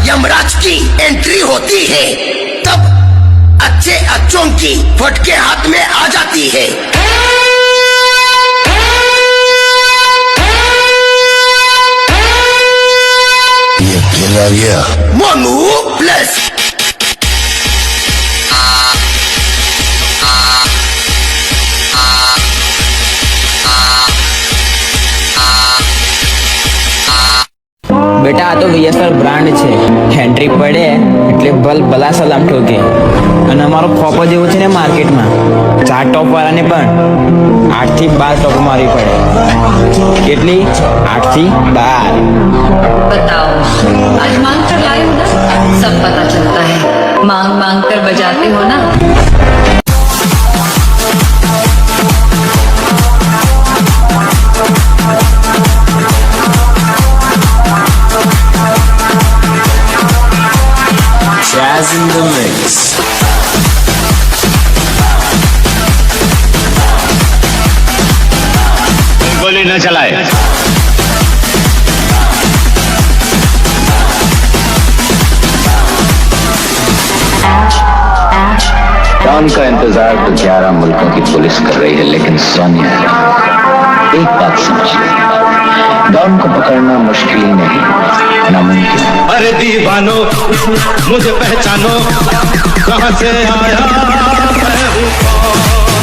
यमराज की एंट्री होती है तब अच्छे अच्छों की फटके हाथ में आ जाती है। ये खेला गया मोनू प्लस। બેટા આ તો વીએસઆર બ્રાન્ડ છે, એન્ટ્રી પડે એટલે ભલા સલામ ઠોકે. અને અમારો ખોપો જેવો છે ને માર્કેટમાં 4 ટોપ વાળાને પણ 8 થી 12 ટોપ મારવી પડે. કેટલી? 8 થી 12. बताओ, आज मांग कर लाए हो ना, सब पता चलता है। मांग मांग कर बजाते हो ना। Jazz in the mix. गोली न चलाए। डॉन का इंतजार तो 11 मुल्कों की पुलिस कर रही है, लेकिन सोनिया एक बात समझिए, डॉन को पकड़ना मुश्किल ही नहीं, नामुमकिन। अरे दीवानो मुझे पहचानो, कहाँ से आया मैं हूँ कौन?